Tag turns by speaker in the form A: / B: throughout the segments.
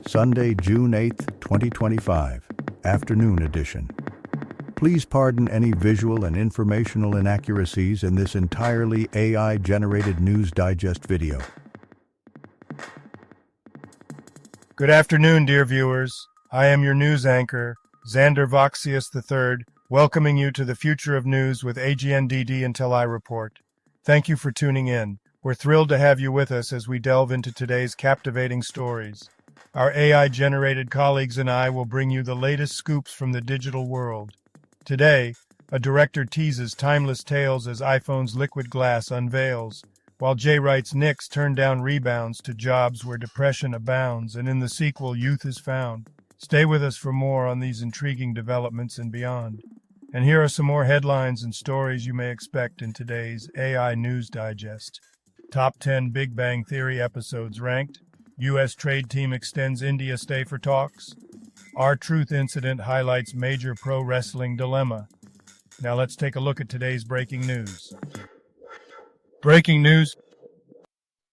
A: Sunday, June 8, 2025, afternoon edition. Please pardon any visual and informational inaccuracies in this entirely AI-generated News Digest video.
B: Good afternoon, dear viewers. I am your news anchor, Xander Voxius III, welcoming you to the future of news with AGNDD intelliReport. Thank you for tuning in. We're thrilled to have you with us as we delve into today's captivating stories. Our AI-generated colleagues and I will bring you the latest scoops from the digital world. Today, a director teases timeless tales as iPhone's liquid glass unveils, while Jay writes Knicks turn down rebounds to jobs where depression abounds, and in the sequel, youth is found. Stay with us for more on these intriguing developments and beyond. And here are some more headlines and stories you may expect in today's AI News Digest. Top 10 Big Bang Theory episodes ranked. U.S. trade team extends India stay for talks. R-Truth incident highlights major pro wrestling dilemma. Now let's take a look at today's breaking news. Breaking news.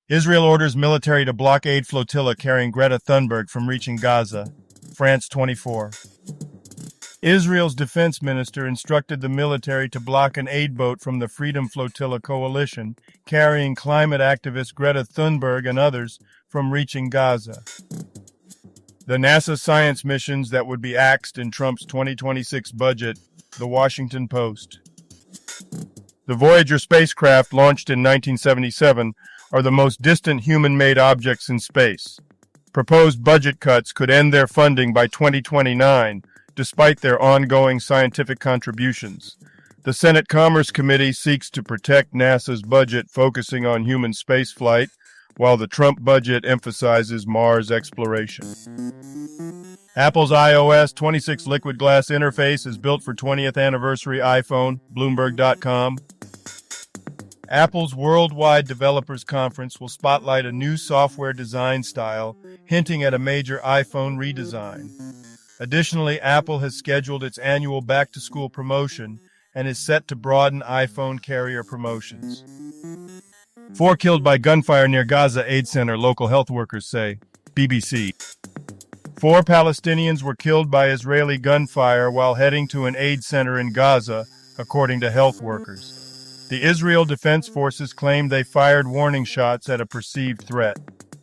B: Israel orders military to block aid flotilla carrying Greta Thunberg from reaching Gaza. France 24. Israel's defense minister instructed the military to block an aid boat from the Freedom Flotilla coalition carrying climate activist Greta Thunberg and others from reaching Gaza. The NASA science missions that would be axed in Trump's 2026 budget, The Washington Post. The Voyager spacecraft, launched in 1977, are the most distant human-made objects in space. Proposed budget cuts could end their funding by 2029, despite their ongoing scientific contributions. The Senate Commerce Committee seeks to protect NASA's budget, focusing on human spaceflight, while the Trump budget emphasizes Mars exploration. Apple's iOS 26 liquid glass interface is built for 20th anniversary iPhone, Bloomberg.com. Apple's Worldwide Developers Conference will spotlight a new software design style, hinting at a major iPhone redesign. Additionally, Apple has scheduled its annual back-to-school promotion and is set to broaden iPhone carrier promotions. 4 killed by gunfire near Gaza Aid Center, local health workers say. BBC. 4 Palestinians were killed by Israeli gunfire while heading to an aid center in Gaza, according to health workers. The Israel Defense Forces claimed they fired warning shots at a perceived threat.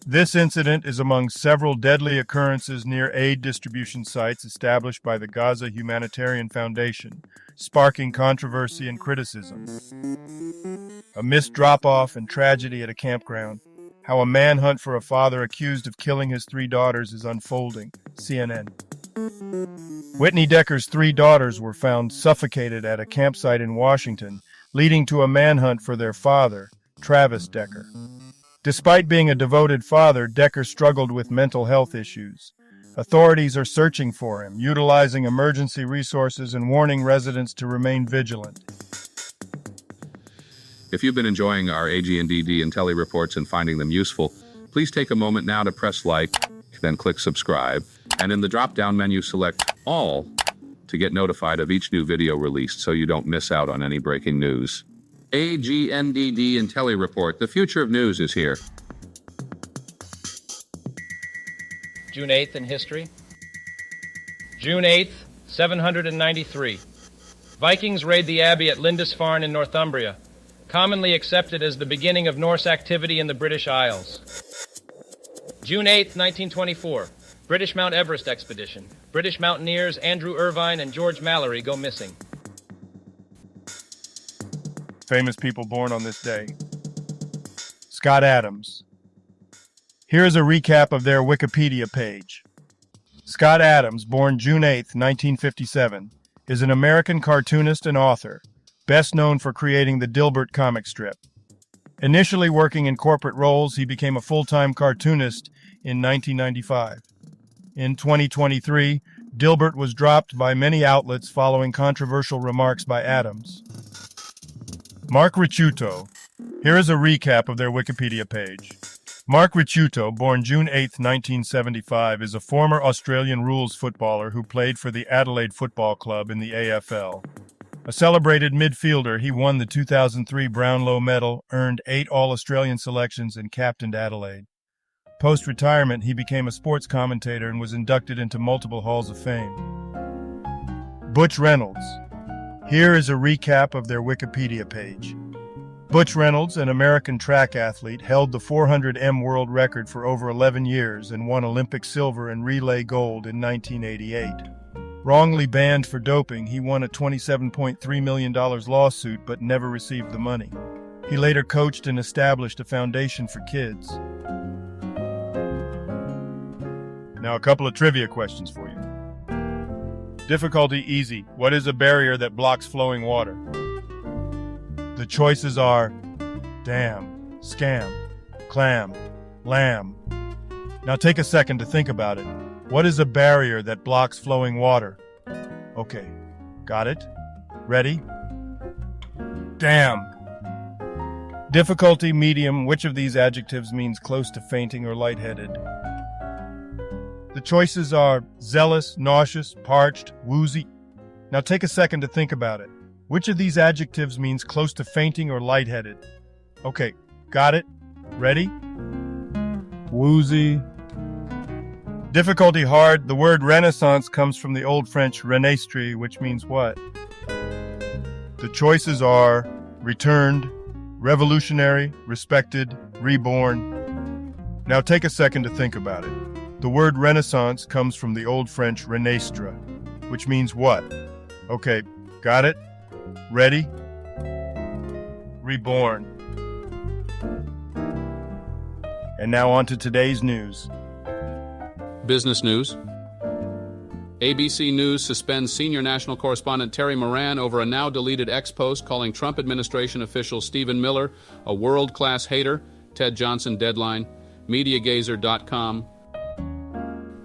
B: This incident is among several deadly occurrences near aid distribution sites established by the Gaza Humanitarian Foundation, sparking controversy and criticism. A missed drop-off and tragedy at a campground. How a manhunt for a father accused of killing his 3 daughters is unfolding. CNN. Whitney Decker's 3 daughters were found suffocated at a campsite in Washington, leading to a manhunt for their father, Travis Decker. Despite being a devoted father, Decker struggled with mental health issues. Authorities are searching for him, utilizing emergency resources and warning residents to remain vigilant.
C: If you've been enjoying our AGNDD intelliReports and finding them useful, please take a moment now to press like, then click subscribe, and in the drop-down menu select All to get notified of each new video released so you don't miss out on any breaking news. AGNDD intelliReport, the future of news is here.
D: June 8th in history. June 8th, 793. Vikings raid the abbey at Lindisfarne in Northumbria, commonly accepted as the beginning of Norse activity in the British Isles. June 8th, 1924. British Mount Everest expedition. British mountaineers Andrew Irvine and George Mallory go missing.
B: Famous people born on this day. Scott Adams. Here is a recap of their Wikipedia page. Scott Adams, born June 8, 1957, is an American cartoonist and author, best known for creating the Dilbert comic strip. Initially working in corporate roles, he became a full-time cartoonist in 1995. In 2023, Dilbert was dropped by many outlets following controversial remarks by Adams. Mark Ricciuto. Here is a recap of their Wikipedia page. Mark Ricciuto, born June 8, 1975, is a former Australian rules footballer who played for the Adelaide Football Club in the AFL. A celebrated midfielder, he won the 2003 Brownlow Medal, earned 8 All-Australian selections, and captained Adelaide. Post-retirement, he became a sports commentator and was inducted into multiple halls of fame. Butch Reynolds. Here is a recap of their Wikipedia page. Butch Reynolds, an American track athlete, held the 400 m world record for over 11 years and won Olympic silver and relay gold in 1988. Wrongly banned for doping, he won a $27.3 million lawsuit but never received the money. He later coached and established a foundation for kids. Now a couple of trivia questions for you. Difficulty easy. What is a barrier that blocks flowing water? The choices are dam, scam, clam, lamb. Now take a second to think about it. What is a barrier that blocks flowing water? Okay, got it? Ready? Dam. Difficulty medium. Which of these adjectives means close to fainting or lightheaded? The choices are zealous, nauseous, parched, woozy. Now take a second to think about it. Which of these adjectives means close to fainting or lightheaded? Okay, got it? Ready? Woozy. Difficulty hard. The word Renaissance comes from the Old French renaître, which means what? The choices are returned, revolutionary, respected, reborn. Now take a second to think about it. The word Renaissance comes from the Old French renaître, which means what? Okay, got it? Ready? Reborn. And now on to today's news.
C: Business news. ABC News suspends senior national correspondent Terry Moran over a now-deleted X post calling Trump administration official Stephen Miller a world-class hater. Ted Johnson deadline. MediaGazer.com.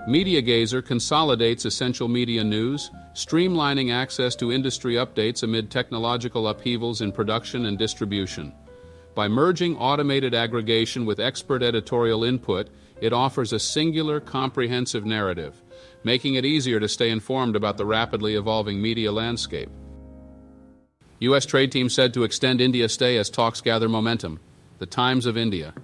C: MediaGazer consolidates essential media news, streamlining access to industry updates amid technological upheavals in production and distribution. By merging automated aggregation with expert editorial input, it offers a singular, comprehensive narrative, making it easier to stay informed about the rapidly evolving media landscape. U.S. trade team said to extend India stay as talks gather momentum. The Times of India.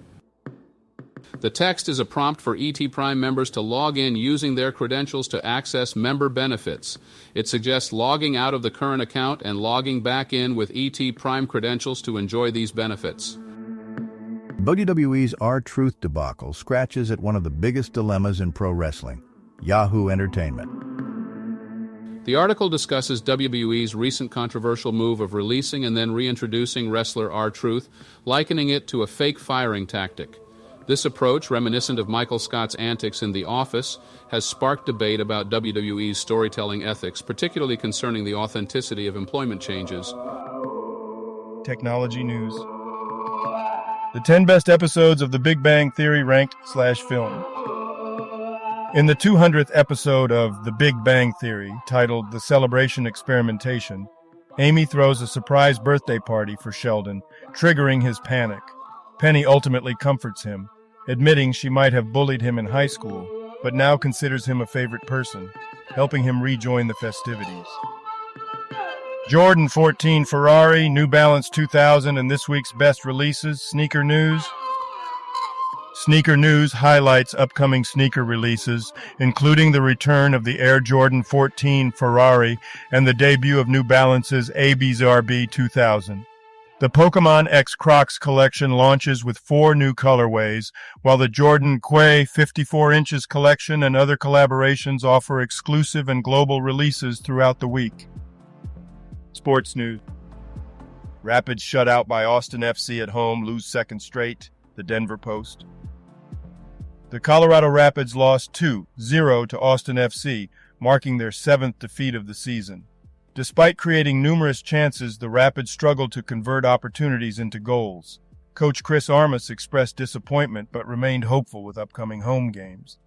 C: The text is a prompt for ET Prime members to log in using their credentials to access member benefits. It suggests logging out of the current account and logging back in with ET Prime credentials to enjoy these benefits.
A: WWE's R-Truth debacle scratches at one of the biggest dilemmas in pro wrestling: Yahoo Entertainment.
C: The article discusses WWE's recent controversial move of releasing and then reintroducing wrestler R-Truth, likening it to a fake firing tactic. This approach, reminiscent of Michael Scott's antics in The Office, has sparked debate about WWE's storytelling ethics, particularly concerning the authenticity of employment changes.
B: Technology news. The 10 best episodes of The Big Bang Theory ranked /film. In the 200th episode of The Big Bang Theory, titled The Celebration Experimentation, Amy throws a surprise birthday party for Sheldon, triggering his panic. Penny ultimately comforts him, admitting she might have bullied him in high school, but now considers him a favorite person, helping him rejoin the festivities. Jordan 14 Ferrari, New Balance 2000, and this week's best releases, Sneaker News. Sneaker News highlights upcoming sneaker releases, including the return of the Air Jordan 14 Ferrari and the debut of New Balance's ABZRB 2000. The Pokemon X Crocs collection launches with 4 new colorways, while the Jordan Quay 54 inches collection and other collaborations offer exclusive and global releases throughout the week. Sports news. Rapids shut out by Austin FC at home, lose second straight, the Denver Post. The Colorado Rapids lost 2-0 to Austin FC, marking their 7th defeat of the season. Despite creating numerous chances, the Rapids struggled to convert opportunities into goals. Coach Chris Armas expressed disappointment but remained hopeful with upcoming home games.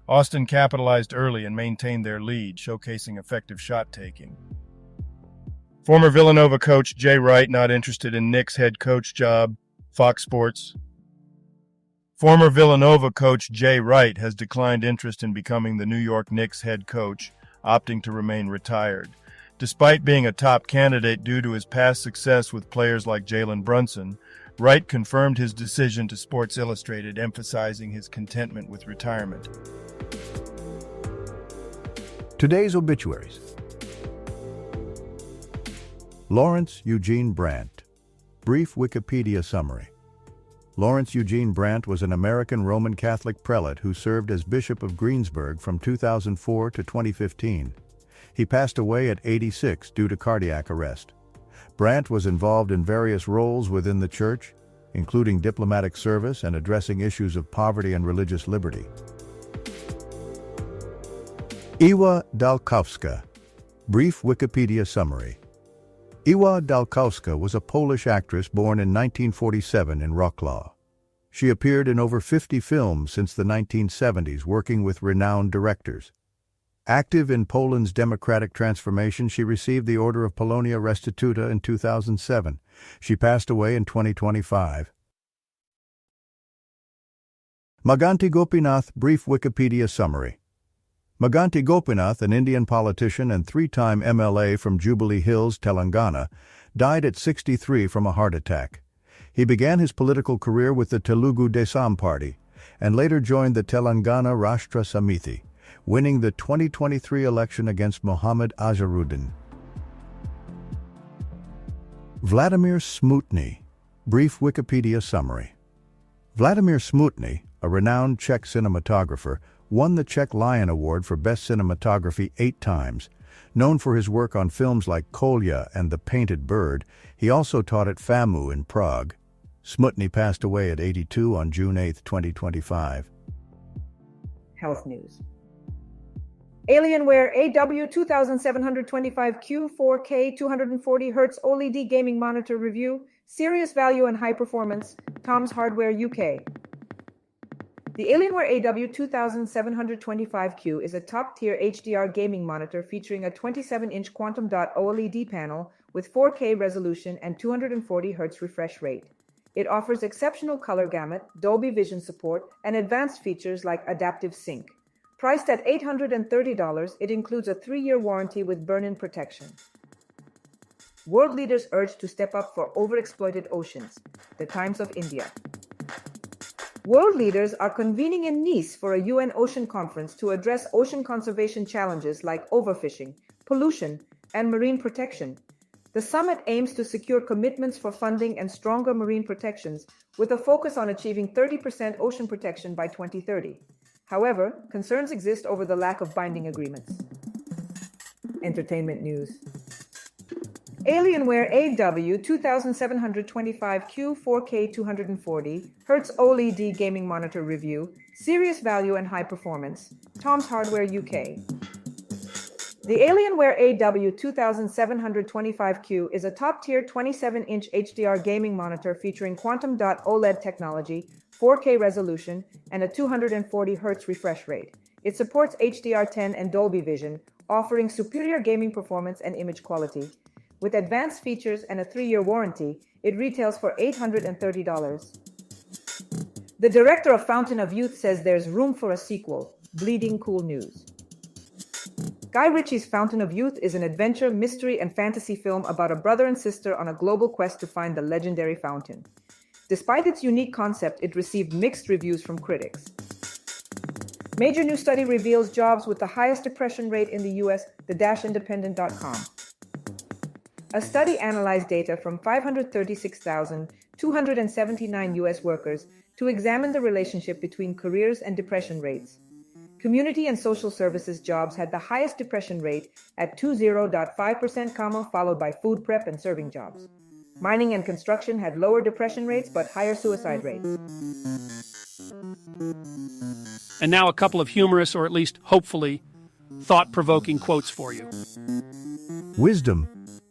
B: Austin capitalized early and maintained their lead, showcasing effective shot-taking. Former Villanova coach Jay Wright not interested in Knicks head coach job, Fox Sports. Former Villanova coach Jay Wright has declined interest in becoming the New York Knicks head coach, opting to remain retired. Despite being a top candidate due to his past success with players like Jalen Brunson, Wright confirmed his decision to Sports Illustrated, emphasizing his contentment with retirement.
A: Today's obituaries. Lawrence Eugene Brandt. Brief Wikipedia summary. Lawrence Eugene Brandt was an American Roman Catholic prelate who served as Bishop of Greensburg from 2004 to 2015. He passed away at 86 due to cardiac arrest. Brandt was involved in various roles within the church, including diplomatic service and addressing issues of poverty and religious liberty. Ewa Dalkowska. Brief Wikipedia summary. Ewa Dalkowska was a Polish actress born in 1947 in Wrocław. She appeared in over 50 films since the 1970s, working with renowned directors. Active in Poland's democratic transformation, she received the Order of Polonia Restituta in 2007. She passed away in 2025. Maganti Gopinath. Brief Wikipedia summary. Maganti Gopinath, an Indian politician and three-time MLA from Jubilee Hills, Telangana, died at 63 from a heart attack. He began his political career with the Telugu Desam Party and later joined the Telangana Rashtra Samiti, winning the 2023 election against Mohammad Azharuddin. Vladimir Smutny. Brief Wikipedia summary. Vladimir Smutny, a renowned Czech cinematographer, won the Czech Lion Award for Best Cinematography 8 times. Known for his work on films like Kolya and The Painted Bird, he also taught at FAMU in Prague. Smutny passed away at 82 on June 8, 2025.
E: Health news. Alienware AW2725Q 4K 240Hz OLED gaming monitor review, serious value and high performance, Tom's Hardware UK. The Alienware AW2725Q is a top-tier HDR gaming monitor featuring a 27-inch quantum dot OLED panel with 4K resolution and 240Hz refresh rate. It offers exceptional color gamut, Dolby Vision support, and advanced features like adaptive sync. Priced at $830, it includes a 3-year warranty with burn-in protection. World leaders urged to step up for overexploited oceans. The Times of India. World leaders are convening in Nice for a UN Ocean Conference to address ocean conservation challenges like overfishing, pollution, and marine protection. The summit aims to secure commitments for funding and stronger marine protections, with a focus on achieving 30% ocean protection by 2030. However, concerns exist over the lack of binding agreements. Entertainment news. Alienware AW2725Q 4K 240Hz OLED gaming monitor review, serious value and high performance, Tom's Hardware UK. The Alienware AW2725Q is a top-tier 27-inch HDR gaming monitor featuring quantum dot OLED technology, 4K resolution, and a 240Hz refresh rate. It supports HDR10 and Dolby Vision, offering superior gaming performance and image quality. With advanced features and a 3-year warranty, it retails for $830. The director of Fountain of Youth says there's room for a sequel. Bleeding Cool news. Guy Ritchie's Fountain of Youth is an adventure, mystery, and fantasy film about a brother and sister on a global quest to find the legendary fountain. Despite its unique concept, it received mixed reviews from critics. Major new study reveals jobs with the highest depression rate in the U.S., the-independent.com. A study analyzed data from 536,279 U.S. workers to examine the relationship between careers and depression rates. Community and social services jobs had the highest depression rate at 20.5%, followed by food prep and serving jobs. Mining and construction had lower depression rates but higher suicide rates.
F: And now a couple of humorous, or at least hopefully thought-provoking quotes for you.
A: Wisdom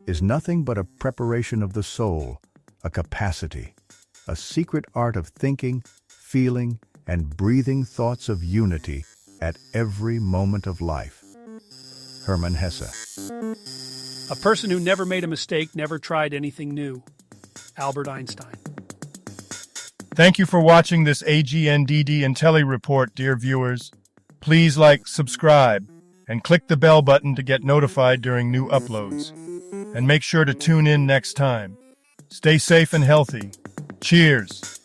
A: is nothing but a preparation of the soul, a capacity, a secret art of thinking, feeling, and breathing thoughts of unity at every moment of life. Hermann Hesse.
F: A person who never made a mistake never tried anything new. Albert Einstein.
B: Thank you for watching this AGNDD intelliReport, dear viewers. Please like, subscribe, and click the bell button to get notified during new uploads. And make sure to tune in next time. Stay safe and healthy. Cheers.